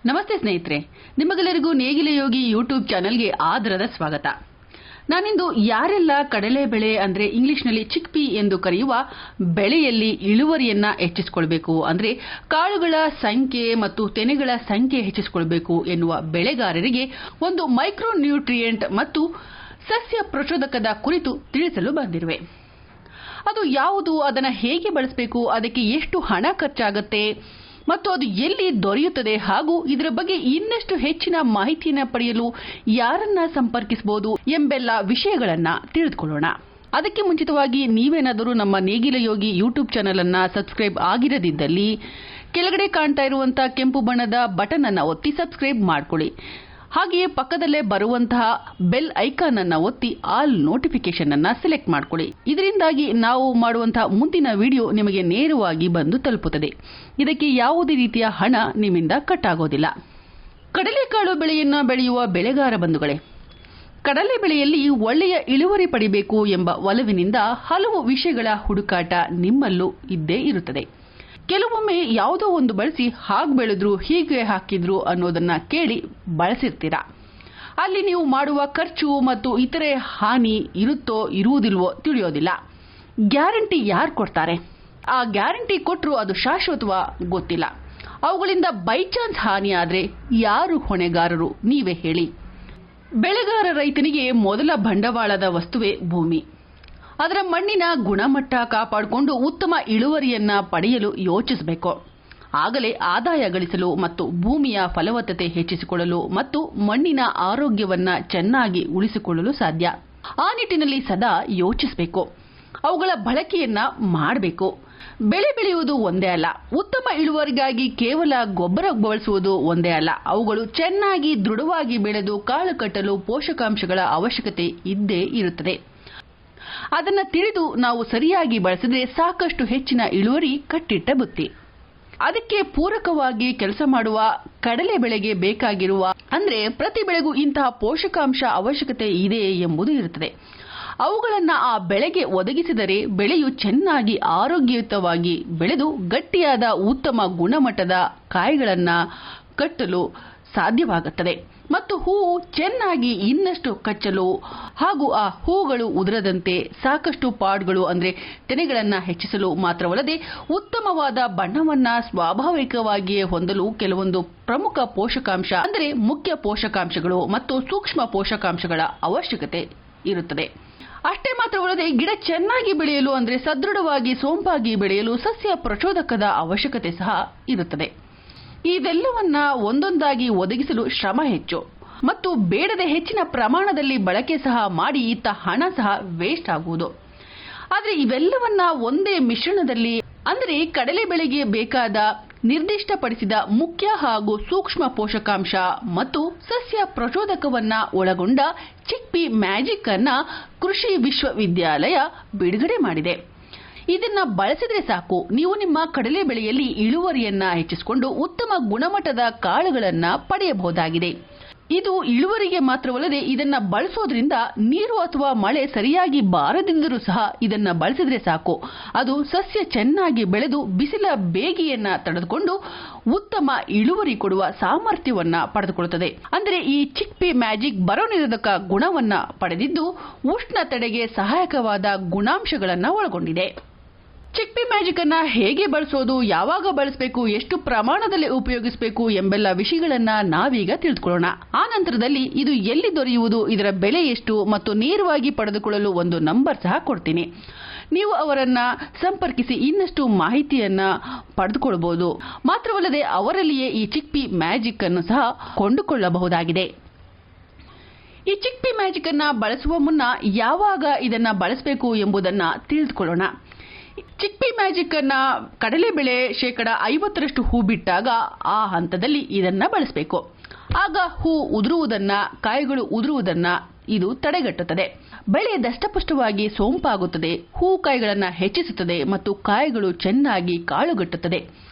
ನಮಸ್ತೆ ಸ್ನೇಹಿತರೆ, ನಿಮಗೆಲ್ಲರಿಗೂ ನೇಗಿಲ ಯೋಗಿ ಯೂಟ್ಯೂಬ್ ಚಾನೆಲ್ಗೆ ಆದರದ ಸ್ವಾಗತ. ನಾನಿಂದು ಯಾರೆಲ್ಲ ಕಡಲೆ ಬೆಳೆ ಅಂದ್ರೆ ಇಂಗ್ಲಿಷ್ನಲ್ಲಿ ಚಿಕ್ಪಿ ಎಂದು ಕರೆಯುವ ಬೆಳೆಯಲ್ಲಿ ಇಳುವರಿಯನ್ನ ಹೆಚ್ಚಿಸಿಕೊಳ್ಳಬೇಕು ಅಂದ್ರೆ ಕಾಳುಗಳ ಸಂಖ್ಯೆ ಮತ್ತು ತೆನೆಗಳ ಸಂಖ್ಯೆ ಹೆಚ್ಚಿಸಿಕೊಳ್ಳಬೇಕು ಎನ್ನುವ ಬೆಳೆಗಾರರಿಗೆ ಒಂದು ಮೈಕ್ರೋ ನ್ಯೂಟ್ರಿಯೆಂಟ್ ಮತ್ತು ಸಸ್ಯ ಪ್ರಚೋದಕದ ಕುರಿತು ತಿಳಿಸಲು ಬಂದಿರುವೆ. ಅದು ಯಾವುದು, ಅದನ್ನು ಹೇಗೆ ಬಳಸಬೇಕು, ಅದಕ್ಕೆ ಎಷ್ಟು ಹಣ ಖರ್ಚಾಗುತ್ತೆ ಮತ್ತು ಅದು ಎಲ್ಲಿ ದೊರೆಯುತ್ತದೆ ಹಾಗೂ ಇದರ ಬಗ್ಗೆ ಇನ್ನಷ್ಟು ಹೆಚ್ಚಿನ ಮಾಹಿತಿಯನ್ನು ಪಡೆಯಲು ಯಾರನ್ನ ಸಂಪರ್ಕಿಸಬಹುದು ಎಂಬೆಲ್ಲ ವಿಷಯಗಳನ್ನ ತಿಳಿದುಕೊಳ್ಳೋಣ. ಅದಕ್ಕೆ ಮುಂಚಿತವಾಗಿ ನೀವೇನಾದರೂ ನಮ್ಮ ನೇಗಿಲ ಯೋಗಿ ಯೂಟ್ಯೂಬ್ ಚಾನೆಲ್ ಅನ್ನ ಸಬ್ಸ್ಕ್ರೈಬ್ ಆಗಿರದಿದ್ದಲ್ಲಿ ಕೆಳಗಡೆ ಕಾಣ್ತಾ ಇರುವಂತಹ ಕೆಂಪು ಬಣ್ಣದ ಬಟನ್ ಅನ್ನು ಒತ್ತಿ ಸಬ್ಸ್ಕ್ರೈಬ್ ಮಾಡ್ಕೊಳ್ಳಿ. ಹಾಗೆಯೇ ಪಕ್ಕದಲ್ಲೇ ಬರುವಂತಹ ಬೆಲ್ ಐಕಾನ್ ಅನ್ನು ಒತ್ತಿ ಆಲ್ ನೋಟಿಫಿಕೇಶನ್ ಅನ್ನು ಸೆಲೆಕ್ಟ್ ಮಾಡ್ಕೊಳ್ಳಿ. ಇದರಿಂದಾಗಿ ನಾವು ಮಾಡುವಂತಹ ಮುಂದಿನ ವಿಡಿಯೋ ನಿಮಗೆ ನೇರವಾಗಿ ಬಂದು ತಲುಪುತ್ತದೆ. ಇದಕ್ಕೆ ಯಾವುದೇ ರೀತಿಯ ಹಣ ನಿಮ್ಮಿಂದ ಕಟ್ ಆಗೋದಿಲ್ಲ. ಕಡಲೆಕಾಳು ಬೆಳೆಯನ್ನು ಬೆಳೆಯುವ ಬೆಳೆಗಾರ ಬಂಧುಗಳೇ, ಕಡಲೆ ಬೆಳೆಯಲ್ಲಿ ಒಳ್ಳೆಯ ಇಳುವರಿ ಪಡಿಬೇಕು ಎಂಬ ಒಲವಿನಿಂದ ಹಲವು ವಿಷಯಗಳ ಹುಡುಕಾಟ ನಿಮ್ಮಲ್ಲೂ ಇದ್ದೇ ಇರುತ್ತದೆ. ಕೆಲವೊಮ್ಮೆ ಯಾವುದೋ ಒಂದು ಬಳಸಿ ಹಾಗೆ ಬೆಳೆದ್ರು ಹೀಗೆ ಹಾಕಿದ್ರು ಅನ್ನೋದನ್ನ ಕೇಳಿ ಬಳಸಿರ್ತೀರಾ. ಅಲ್ಲಿ ನೀವು ಮಾಡುವ ಖರ್ಚು ಮತ್ತು ಇತರೆ ಹಾನಿ ಇರುತ್ತೋ ಇರುವುದಿಲ್ವೋ ತಿಳಿಯೋದಿಲ್ಲ. ಗ್ಯಾರಂಟಿ ಯಾರು ಕೊಡ್ತಾರೆ? ಆ ಗ್ಯಾರಂಟಿ ಕೊಟ್ಟರು ಅದು ಶಾಶ್ವತವಾ ಗೊತ್ತಿಲ್ಲ. ಅವುಗಳಿಂದ ಬೈ ಚಾನ್ಸ್ ಹಾನಿ ಆದ್ರೆ ಯಾರು ಹೊಣೆಗಾರರು ನೀವೇ ಹೇಳಿ. ಬೆಳೆಗಾರ ರೈತನಿಗೆ ಮೊದಲ ಬಂಡವಾಳದ ವಸ್ತುವೇ ಭೂಮಿ. ಅದರ ಮಣ್ಣಿನ ಗುಣಮಟ್ಟ ಕಾಪಾಡಿಕೊಂಡು ಉತ್ತಮ ಇಳುವರಿಯನ್ನ ಪಡೆಯಲು ಯೋಚಿಸಬೇಕು. ಆಗಲೇ ಆದಾಯ ಗಳಿಸಲು ಮತ್ತು ಭೂಮಿಯ ಫಲವತ್ತತೆ ಹೆಚ್ಚಿಸಿಕೊಳ್ಳಲು ಮತ್ತು ಮಣ್ಣಿನ ಆರೋಗ್ಯವನ್ನ ಚೆನ್ನಾಗಿ ಉಳಿಸಿಕೊಳ್ಳಲು ಸಾಧ್ಯ. ಆ ನಿಟ್ಟಿನಲ್ಲಿ ಸದಾ ಯೋಚಿಸಬೇಕು. ಅವುಗಳ ಬಳಕೆಯನ್ನ ಮಾಡಬೇಕು. ಬೆಳೆ ಬೆಳೆಯುವುದು ಒಂದೇ ಅಲ್ಲ, ಉತ್ತಮ ಇಳುವರಿಗಾಗಿ ಕೇವಲ ಗೊಬ್ಬರ ಬಳಸುವುದು ಒಂದೇ ಅಲ್ಲ. ಅವುಗಳು ಚೆನ್ನಾಗಿ ದೃಢವಾಗಿ ಬೆಳೆದು ಕಾಳು ಕಟ್ಟಲು ಪೋಷಕಾಂಶಗಳ ಅವಶ್ಯಕತೆ ಇದ್ದೇ ಇರುತ್ತದೆ. ಅದನ್ನು ತಿಳಿದು ನಾವು ಸರಿಯಾಗಿ ಬಳಸಿದ್ರೆ ಸಾಕಷ್ಟು ಹೆಚ್ಚಿನ ಇಳುವರಿ ಕಟ್ಟಿಟ್ಟ ಬುತ್ತಿ. ಅದಕ್ಕೆ ಪೂರಕವಾಗಿ ಕೆಲಸ ಮಾಡುವ ಕಡಲೆ ಬೆಳೆಗೆ ಬೇಕಾಗಿರುವ ಅಂದ್ರೆ ಪ್ರತಿ ಬೆಳೆಗೂ ಇಂತಹ ಪೋಷಕಾಂಶ ಅವಶ್ಯಕತೆ ಇದೆ ಎಂಬುದು ಇರುತ್ತದೆ. ಅವುಗಳನ್ನ ಆ ಬೆಳೆಗೆ ಒದಗಿಸಿದರೆ ಬೆಳೆಯು ಚೆನ್ನಾಗಿ ಆರೋಗ್ಯಯುತವಾಗಿ ಬೆಳೆದು ಗಟ್ಟಿಯಾದ ಉತ್ತಮ ಗುಣಮಟ್ಟದ ಕಾಯಿಗಳನ್ನ ಕಟ್ಟಲು ಸಾಧ್ಯವಾಗುತ್ತದೆ ಮತ್ತು ಹೂವು ಚೆನ್ನಾಗಿ ಇನ್ನಷ್ಟು ಕಚ್ಚಲು ಹಾಗೂ ಆ ಹೂಗಳು ಉದುರದಂತೆ ಸಾಕಷ್ಟು ಪಾಡ್ಗಳು ಅಂದ್ರೆ ತೆನೆಗಳನ್ನ ಹೆಚ್ಚಿಸಲು ಮಾತ್ರವಲ್ಲದೆ ಉತ್ತಮವಾದ ಬಣ್ಣವನ್ನ ಸ್ವಾಭಾವಿಕವಾಗಿಯೇ ಹೊಂದಲು ಕೆಲವೊಂದು ಪ್ರಮುಖ ಪೋಷಕಾಂಶ ಅಂದ್ರೆ ಮುಖ್ಯ ಪೋಷಕಾಂಶಗಳು ಮತ್ತು ಸೂಕ್ಷ್ಮ ಪೋಷಕಾಂಶಗಳ ಅವಶ್ಯಕತೆ ಇರುತ್ತದೆ. ಅಷ್ಟೇ ಮಾತ್ರವಲ್ಲದೆ ಗಿಡ ಚೆನ್ನಾಗಿ ಬೆಳೆಯಲು ಅಂದ್ರೆ ಸದೃಢವಾಗಿ ಸೊಂಪಾಗಿ ಬೆಳೆಯಲು ಸಸ್ಯ ಪ್ರಚೋದಕದ ಅವಶ್ಯಕತೆ ಸಹ ಇರುತ್ತದೆ. ಇವೆಲ್ಲವನ್ನ ಒಂದೊಂದಾಗಿ ಒದಗಿಸಲು ಶ್ರಮ ಹೆಚ್ಚು ಮತ್ತು ಬೇಡದ ಹೆಚ್ಚಿನ ಪ್ರಮಾಣದಲ್ಲಿ ಬಳಕೆ ಸಹ ಮಾಡಿ ಇತ್ತ ಹಣ ಸಹ ವೇಸ್ಟ್ ಆಗುವುದು. ಆದರೆ ಇವೆಲ್ಲವನ್ನ ಒಂದೇ ಮಿಶ್ರಣದಲ್ಲಿ ಅಂದರೆ ಕಡಲೆ ಬೆಳೆಗೆ ಬೇಕಾದ ನಿರ್ದಿಷ್ಟಪಡಿಸಿದ ಮುಖ್ಯ ಹಾಗೂ ಸೂಕ್ಷ್ಮ ಪೋಷಕಾಂಶ ಮತ್ತು ಸಸ್ಯ ಪ್ರಚೋದಕವನ್ನ ಒಳಗೊಂಡ ಚಿಕ್ಪಿ ಮ್ಯಾಜಿಕ್ ಅನ್ನ ಕೃಷಿ ವಿಶ್ವವಿದ್ಯಾಲಯ ಬಿಡುಗಡೆ ಮಾಡಿದೆ. ಇದನ್ನ ಬಳಸಿದ್ರೆ ಸಾಕು, ನೀವು ನಿಮ್ಮ ಕಡಲೆ ಬೆಳೆಯಲ್ಲಿ ಇಳುವರಿಯನ್ನ ಹೆಚ್ಚಿಸಿಕೊಂಡು ಉತ್ತಮ ಗುಣಮಟ್ಟದ ಕಾಳುಗಳನ್ನ ಪಡೆಯಬಹುದಾಗಿದೆ. ಇದು ಇಳುವರಿಗೆ ಮಾತ್ರವಲ್ಲದೆ ಇದನ್ನ ಬಳಸೋದ್ರಿಂದ ನೀರು ಅಥವಾ ಮಳೆ ಸರಿಯಾಗಿ ಬಾರದಿದ್ದರೂ ಸಹ ಇದನ್ನ ಬಳಸಿದ್ರೆ ಸಾಕು, ಅದು ಸಸ್ಯ ಚೆನ್ನಾಗಿ ಬೆಳೆದು ಬಿಸಿಲ ಬೇಗೆಯನ್ನ ತಡೆದುಕೊಂಡು ಉತ್ತಮ ಇಳುವರಿ ಕೊಡುವ ಸಾಮರ್ಥ್ಯವನ್ನ ಪಡೆದುಕೊಳ್ಳುತ್ತದೆ. ಅಂದರೆ ಈ ಚಿಕ್ಪಿ ಮ್ಯಾಜಿಕ್ ಬರ ನಿರೋಧಕ ಗುಣವನ್ನ ಪಡೆದಿದ್ದು ಉಷ್ಣ ತಡೆಗೆ ಸಹಾಯಕವಾದ ಗುಣಾಂಶಗಳನ್ನ ಒಳಗೊಂಡಿದೆ. ಚಿಕ್ಪಿ ಮ್ಯಾಜಿಕ್ ಅನ್ನ ಹೇಗೆ ಬಳಸೋದು, ಯಾವಾಗ ಬಳಸಬೇಕು, ಎಷ್ಟು ಪ್ರಮಾಣದಲ್ಲಿ ಉಪಯೋಗಿಸಬೇಕು ಎಂಬೆಲ್ಲ ವಿಷಯಗಳನ್ನ ನಾವೀಗ ತಿಳಿದುಕೊಳ್ಳೋಣ. ಆ ನಂತರದಲ್ಲಿ ಇದು ಎಲ್ಲಿ ದೊರೆಯುವುದು, ಇದರ ಬೆಲೆ ಎಷ್ಟು ಮತ್ತು ನೇರವಾಗಿ ಪಡೆದುಕೊಳ್ಳಲು ಒಂದು ನಂಬರ್ ಸಹ ಕೊಡ್ತೀನಿ. ನೀವು ಅವರನ್ನ ಸಂಪರ್ಕಿಸಿ ಇನ್ನಷ್ಟು ಮಾಹಿತಿಯನ್ನ ಪಡೆದುಕೊಳ್ಳಬಹುದು. ಮಾತ್ರವಲ್ಲದೆ ಅವರಲ್ಲಿಯೇ ಈ ಚಿಕ್ಪಿ ಮ್ಯಾಜಿಕ್ ಅನ್ನು ಸಹ ಕೊಂಡುಕೊಳ್ಳಬಹುದಾಗಿದೆ. ಈ ಚಿಕ್ಪಿ ಮ್ಯಾಜಿಕ್ ಅನ್ನ ಬಳಸುವ ಮುನ್ನ ಯಾವಾಗ ಇದನ್ನ ಬಳಸಬೇಕು ಎಂಬುದನ್ನ ತಿಳಿದುಕೊಳ್ಳೋಣ. ಚಿಕ್ಪಿ ಮ್ಯಾಜಿಕ್ ಅನ್ನ ಕಡಲೆ ಬೆಳೆ 50% ಹೂ ಬಿಟ್ಟಾಗ ಆ ಹಂತದಲ್ಲಿ ಇದನ್ನ ಬಳಸಬೇಕು. ಆಗ ಹೂ ಉದುರುವುದನ್ನ, ಕಾಯಿಗಳು ಉದುರುವುದನ್ನ ಇದು ತಡೆಗಟ್ಟುತ್ತದೆ. ಬೆಳೆ ದಷ್ಟಪುಷ್ಟವಾಗಿ ಸೊಂಪಾಗುತ್ತದೆ, ಹೂ ಕಾಯಿಗಳನ್ನ ಹೆಚ್ಚಿಸುತ್ತದೆ ಮತ್ತು ಕಾಯಿಗಳು ಚೆನ್ನಾಗಿ ಕಾಳುಗಟ್ಟುತ್ತದೆ.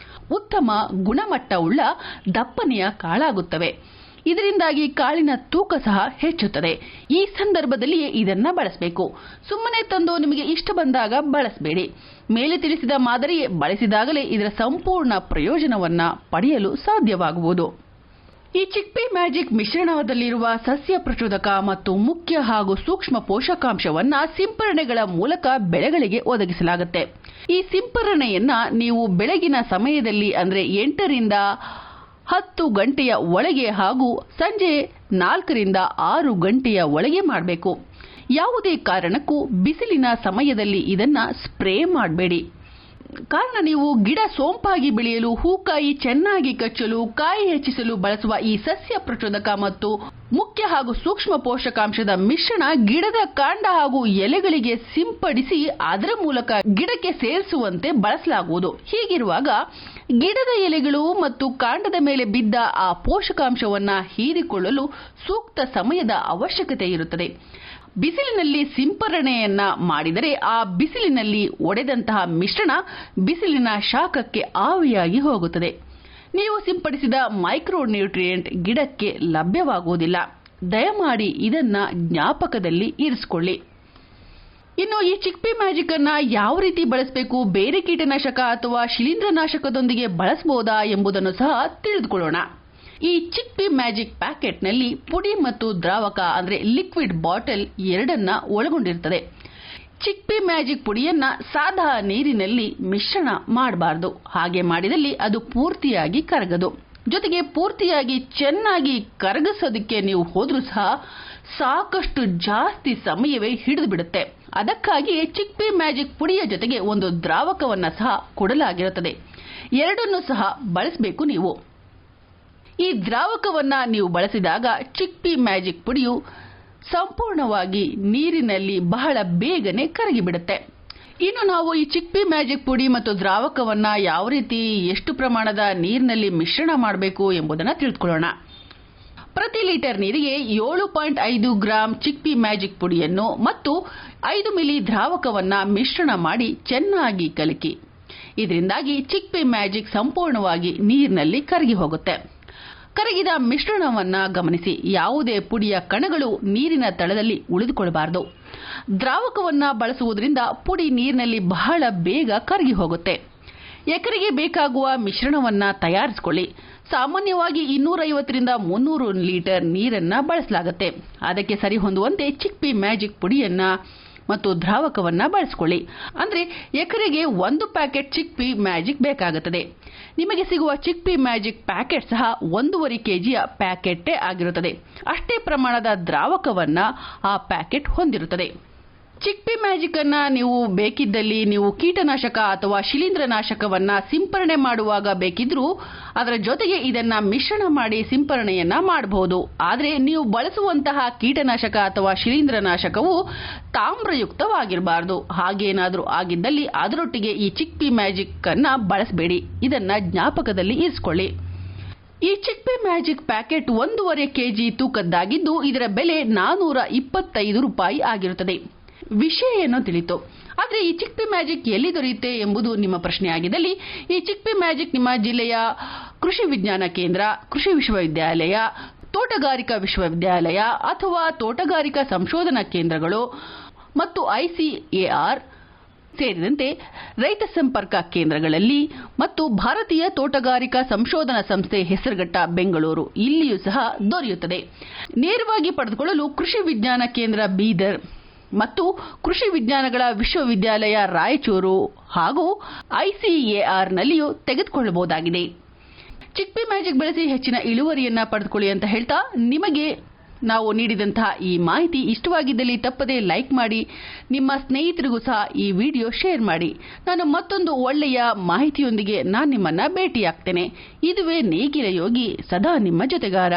ಉತ್ತಮ ಗುಣಮಟ್ಟವುಳ್ಳ ದಪ್ಪನೆಯ ಕಾಳಾಗುತ್ತವೆ. ಇದರಿಂದಾಗಿ ಕಾಳಿನ ತೂಕ ಸಹ ಹೆಚ್ಚುತ್ತದೆ. ಈ ಸಂದರ್ಭದಲ್ಲಿಯೇ ಇದನ್ನ ಬಳಸಬೇಕು. ಸುಮ್ಮನೆ ತಂದು ನಿಮಗೆ ಇಷ್ಟ ಬಂದಾಗ ಬಳಸಬೇಡಿ. ಮೇಲೆ ತಿಳಿಸಿದ ಮಾದರಿಯೇ ಬಳಸಿದಾಗಲೇ ಇದರ ಸಂಪೂರ್ಣ ಪ್ರಯೋಜನವನ್ನ ಪಡೆಯಲು ಸಾಧ್ಯವಾಗುವುದು. ಈ ಚಿಕ್ಪಿ ಮ್ಯಾಜಿಕ್ ಮಿಶ್ರಣದಲ್ಲಿರುವ ಸಸ್ಯ ಪ್ರಚೋದಕ ಮತ್ತು ಮುಖ್ಯ ಹಾಗೂ ಸೂಕ್ಷ್ಮ ಪೋಷಕಾಂಶವನ್ನ ಸಿಂಪರಣೆಗಳ ಮೂಲಕ ಬೆಳೆಗಳಿಗೆ ಒದಗಿಸಲಾಗುತ್ತೆ. ಈ ಸಿಂಪರಣೆಯನ್ನ ನೀವು ಬೆಳಗಿನ ಸಮಯದಲ್ಲಿ ಅಂದ್ರೆ 8 ರಿಂದ 10 ಗಂಟೆಯ ಒಳಗೆ ಹಾಗೂ ಸಂಜೆ 4 ರಿಂದ 6 ಗಂಟೆಯ ಒಳಗೆ ಮಾಡಬೇಕು. ಯಾವುದೇ ಕಾರಣಕ್ಕೂ ಬಿಸಿಲಿನ ಸಮಯದಲ್ಲಿ ಇದನ್ನ ಸ್ಪ್ರೇ ಮಾಡಬೇಡಿ. ಕಾರಣ ನೀವು ಗಿಡ ಸೋಂಪಾಗಿ ಬೆಳೆಯಲು, ಹೂಕಾಯಿ ಚೆನ್ನಾಗಿ ಕಚ್ಚಲು, ಕಾಯಿ ಹೆಚ್ಚಿಸಲು ಬಳಸುವ ಈ ಸಸ್ಯ ಪ್ರಚೋದಕ ಮತ್ತು ಮುಖ್ಯ ಹಾಗೂ ಸೂಕ್ಷ್ಮ ಪೋಷಕಾಂಶದ ಮಿಶ್ರಣ ಗಿಡದ ಕಾಂಡ ಹಾಗೂ ಎಲೆಗಳಿಗೆ ಸಿಂಪಡಿಸಿ ಅದರ ಮೂಲಕ ಗಿಡಕ್ಕೆ ಸೇರಿಸುವಂತೆ ಬಳಸಲಾಗುವುದು. ಹೀಗಿರುವಾಗ ಗಿಡದ ಎಲೆಗಳು ಮತ್ತು ಕಾಂಡದ ಮೇಲೆ ಬಿದ್ದ ಆ ಪೋಷಕಾಂಶವನ್ನ ಹೀರಿಕೊಳ್ಳಲು ಸೂಕ್ತ ಸಮಯದ ಅವಶ್ಯಕತೆ ಇರುತ್ತದೆ. ಬಿಸಿಲಿನಲ್ಲಿ ಸಿಂಪರಣೆಯನ್ನ ಮಾಡಿದರೆ ಆ ಬಿಸಿಲಿನಲ್ಲಿ ಒಡೆದಂತಹ ಮಿಶ್ರಣ ಬಿಸಿಲಿನ ಶಾಖಕ್ಕೆ ಆವಿಯಾಗಿ ಹೋಗುತ್ತದೆ. ನೀವು ಸಿಂಪಡಿಸಿದ ಮೈಕ್ರೋ ನ್ಯೂಟ್ರಿಯೆಂಟ್ ಗಿಡಕ್ಕೆ ಲಭ್ಯವಾಗುವುದಿಲ್ಲ. ದಯಮಾಡಿ ಇದನ್ನ ಜ್ಞಾಪಕದಲ್ಲಿ ಇರಿಸಿಕೊಳ್ಳಿ. ಇನ್ನು ಈ ಚಿಕ್ಪಿ ಮ್ಯಾಜಿಕ್ ಅನ್ನ ಯಾವ ರೀತಿ ಬಳಸಬೇಕು, ಬೇರೆ ಕೀಟನಾಶಕ ಅಥವಾ ಶಿಲೀಂಧ್ರನಾಶಕದೊಂದಿಗೆ ಬಳಸಬಹುದಾ ಎಂಬುದನ್ನು ಸಹ ತಿಳಿದುಕೊಳ್ಳೋಣ. ಈ ಚಿಕ್ಪಿ ಮ್ಯಾಜಿಕ್ ಪ್ಯಾಕೆಟ್ನಲ್ಲಿ ಪುಡಿ ಮತ್ತು ದ್ರಾವಕ ಅಂದ್ರೆ ಲಿಕ್ವಿಡ್ ಬಾಟಲ್ ಎರಡನ್ನ ಒಳಗೊಂಡಿರುತ್ತದೆ. ಚಿಕ್ಪಿ ಮ್ಯಾಜಿಕ್ ಪುಡಿಯನ್ನ ಸಾದಾ ನೀರಿನಲ್ಲಿ ಮಿಶ್ರಣ ಮಾಡಬಾರದು. ಹಾಗೆ ಮಾಡಿದಲ್ಲಿ ಅದು ಪೂರ್ತಿಯಾಗಿ ಕರಗದು. ಜೊತೆಗೆ ಪೂರ್ತಿಯಾಗಿ ಚೆನ್ನಾಗಿ ಕರಗಿಸೋದಕ್ಕೆ ನೀವು ಹೋದ್ರೂ ಸಹ ಸಾಕಷ್ಟು ಜಾಸ್ತಿ ಸಮಯವೇ ಹಿಡಿದು ಬಿಡುತ್ತೆ. ಅದಕ್ಕಾಗಿಯೇ ಚಿಕ್ಪಿ ಮ್ಯಾಜಿಕ್ ಪುಡಿಯ ಜೊತೆಗೆ ಒಂದು ದ್ರಾವಕವನ್ನ ಸಹ ಕೊಡಲಾಗಿರುತ್ತದೆ. ಎರಡನ್ನೂ ಸಹ ಬಳಸಬೇಕು ನೀವು. ಈ ದ್ರಾವಕವನ್ನ ನೀವು ಬಳಸಿದಾಗ ಚಿಕ್ಪಿ ಮ್ಯಾಜಿಕ್ ಪುಡಿಯು ಸಂಪೂರ್ಣವಾಗಿ ನೀರಿನಲ್ಲಿ ಬಹಳ ಬೇಗನೆ ಕರಗಿಬಿಡುತ್ತೆ. ಇನ್ನು ನಾವು ಈ ಚಿಕ್ಪಿ ಮ್ಯಾಜಿಕ್ ಪುಡಿ ಮತ್ತು ದ್ರಾವಕವನ್ನ ಯಾವ ರೀತಿ ಎಷ್ಟು ಪ್ರಮಾಣದ ನೀರಿನಲ್ಲಿ ಮಿಶ್ರಣ ಮಾಡಬೇಕು ಎಂಬುದನ್ನು ತಿಳಿದುಕೊಳ್ಳೋಣ. ಪ್ರತಿ ಲೀಟರ್ ನೀರಿಗೆ 7.5 ಗ್ರಾಂ ಚಿಕ್ಪಿ ಮ್ಯಾಜಿಕ್ ಪುಡಿಯನ್ನು ಮತ್ತು 5 ಮಿಲಿ ದ್ರಾವಕವನ್ನ ಮಿಶ್ರಣ ಮಾಡಿ ಚೆನ್ನಾಗಿ ಕಲಕಿ. ಇದರಿಂದಾಗಿ ಚಿಕ್ಪಿ ಮ್ಯಾಜಿಕ್ ಸಂಪೂರ್ಣವಾಗಿ ನೀರಿನಲ್ಲಿ ಕರಗಿ ಹೋಗುತ್ತೆ. ಕರಗಿದ ಮಿಶ್ರಣವನ್ನ ಗಮನಿಸಿ. ಯಾವುದೇ ಪುಡಿಯ ಕಣಗಳು ನೀರಿನ ತಳದಲ್ಲಿ ಉಳಿದುಕೊಳ್ಳಬಾರದು. ದ್ರಾವಕವನ್ನ ಬಳಸುವುದರಿಂದ ಪುಡಿ ನೀರಿನಲ್ಲಿ ಬಹಳ ಬೇಗ ಕರಗಿ ಹೋಗುತ್ತೆ. ಎಕರೆಗೆ ಬೇಕಾಗುವ ಮಿಶ್ರಣವನ್ನ ತಯಾರಿಸಿಕೊಳ್ಳಿ. ಸಾಮಾನ್ಯವಾಗಿ 250 ರಿಂದ 300 ಲೀಟರ್ ನೀರನ್ನ ಬಳಸಲಾಗುತ್ತೆ. ಅದಕ್ಕೆ ಸರಿಹೊಂದುವಂತೆ ಚಿಕ್ಪಿ ಮ್ಯಾಜಿಕ್ ಪುಡಿಯನ್ನ ಮತ್ತು ದ್ರಾವಕವನ್ನ ಬಳಸಿಕೊಳ್ಳಿ. ಅಂದ್ರೆ ಎಕರೆಗೆ 1 ಪ್ಯಾಕೆಟ್ ಚಿಕ್ಪಿ ಮ್ಯಾಜಿಕ್ ಬೇಕಾಗುತ್ತದೆ. ನಿಮಗೆ ಸಿಗುವ ಚಿಕ್ಪಿ ಮ್ಯಾಜಿಕ್ ಪ್ಯಾಕೆಟ್ ಸಹ 1.5 ಕೆಜಿಯ ಪ್ಯಾಕೆಟ್ ಆಗಿರುತ್ತದೆ. ಅಷ್ಟೇ ಪ್ರಮಾಣದ ದ್ರಾವಕವನ್ನ ಆ ಪ್ಯಾಕೆಟ್ ಹೊಂದಿರುತ್ತದೆ. ಚಿಕ್ಪಿ ಮ್ಯಾಜಿಕ್ ಅನ್ನ ನೀವು ಬೇಕಿದ್ದಲ್ಲಿ ನೀವು ಕೀಟನಾಶಕ ಅಥವಾ ಶಿಲೀಂಧ್ರನಾಶಕವನ್ನ ಸಿಂಪರಣೆ ಮಾಡುವಾಗ ಬೇಕಿದ್ರೂ ಅದರ ಜೊತೆಗೆ ಇದನ್ನ ಮಿಶ್ರಣ ಮಾಡಿ ಸಿಂಪರಣೆಯನ್ನ ಮಾಡಬಹುದು. ಆದರೆ ನೀವು ಬಳಸುವಂತಹ ಕೀಟನಾಶಕ ಅಥವಾ ಶಿಲೀಂಧ್ರನಾಶಕವು ತಾಮ್ರಯುಕ್ತವಾಗಿರಬಾರದು. ಹಾಗೇನಾದ್ರೂ ಆಗಿದ್ದಲ್ಲಿ ಅದರೊಟ್ಟಿಗೆ ಈ ಚಿಕ್ಪಿ ಮ್ಯಾಜಿಕ್ ಅನ್ನ ಬಳಸಬೇಡಿ. ಇದನ್ನ ಜ್ಞಾಪಕದಲ್ಲಿ ಇರಿಸಿಕೊಳ್ಳಿ. ಈ ಚಿಕ್ಪಿ ಮ್ಯಾಜಿಕ್ ಪ್ಯಾಕೆಟ್ 1.5 ಕೆಜಿ ತೂಕದ್ದಾಗಿದ್ದು ಇದರ ಬೆಲೆ 425 ರೂಪಾಯಿ ಆಗಿರುತ್ತದೆ. ವಿಷಯ ಏನೋ ತಿಳಿತು. ಆದರೆ ಈ ಚಿಕ್ಪಿ ಮ್ಯಾಜಿಕ್ ಎಲ್ಲಿ ದೊರೆಯುತ್ತೆ ಎಂಬುದು ನಿಮ್ಮ ಪ್ರಶ್ನೆಯಾಗಿದ್ದಲ್ಲಿ ಈ ಚಿಕ್ಪಿ ಮ್ಯಾಜಿಕ್ ನಿಮ್ಮ ಜಿಲ್ಲೆಯ ಕೃಷಿ ವಿಜ್ಞಾನ ಕೇಂದ್ರ, ಕೃಷಿ ವಿಶ್ವವಿದ್ಯಾಲಯ, ತೋಟಗಾರಿಕಾ ವಿಶ್ವವಿದ್ಯಾಲಯ ಅಥವಾ ತೋಟಗಾರಿಕಾ ಸಂಶೋಧನಾ ಕೇಂದ್ರಗಳು ಮತ್ತು ICAR ಸೇರಿದಂತೆ ರೈತ ಸಂಪರ್ಕ ಕೇಂದ್ರಗಳಲ್ಲಿ ಮತ್ತು ಭಾರತೀಯ ತೋಟಗಾರಿಕಾ ಸಂಶೋಧನಾ ಸಂಸ್ಥೆ ಹೆಸರುಘಟ್ಟ ಬೆಂಗಳೂರು ಇಲ್ಲಿಯೂ ಸಹ ದೊರೆಯುತ್ತದೆ. ನೇರವಾಗಿ ಪಡೆದುಕೊಳ್ಳಲು ಕೃಷಿ ವಿಜ್ಞಾನ ಕೇಂದ್ರ ಬೀದರ್ ಮತ್ತು ಕೃಷಿ ವಿಜ್ಞಾನಗಳ ವಿಶ್ವವಿದ್ಯಾಲಯ ರಾಯಚೂರು ಹಾಗೂ ICAR ನಲ್ಲಿಯೂ ತೆಗೆದುಕೊಳ್ಳಬಹುದಾಗಿದೆ. ಚಿಕ್ಪಿ ಮ್ಯಾಜಿಕ್ ಬಳಸಿ ಹೆಚ್ಚಿನ ಇಳುವರಿಯನ್ನ ಪಡೆದುಕೊಳ್ಳಿ ಅಂತ ಹೇಳ್ತಾ ನಿಮಗೆ ನಾವು ನೀಡಿದಂತಹ ಈ ಮಾಹಿತಿ ಇಷ್ಟವಾಗಿದ್ದಲ್ಲಿ ತಪ್ಪದೇ ಲೈಕ್ ಮಾಡಿ, ನಿಮ್ಮ ಸ್ನೇಹಿತರಿಗೂ ಸಹ ಈ ವಿಡಿಯೋ ಶೇರ್ ಮಾಡಿ. ನಾನು ಮತ್ತೊಂದು ಒಳ್ಳೆಯ ಮಾಹಿತಿಯೊಂದಿಗೆ ನಿಮ್ಮನ್ನ ಭೇಟಿಯಾಗ್ತೇನೆ. ಇದುವೇ ನೇಗಿಲ ಯೋಗಿ, ಸದಾ ನಿಮ್ಮ ಜೊತೆಗಾರ.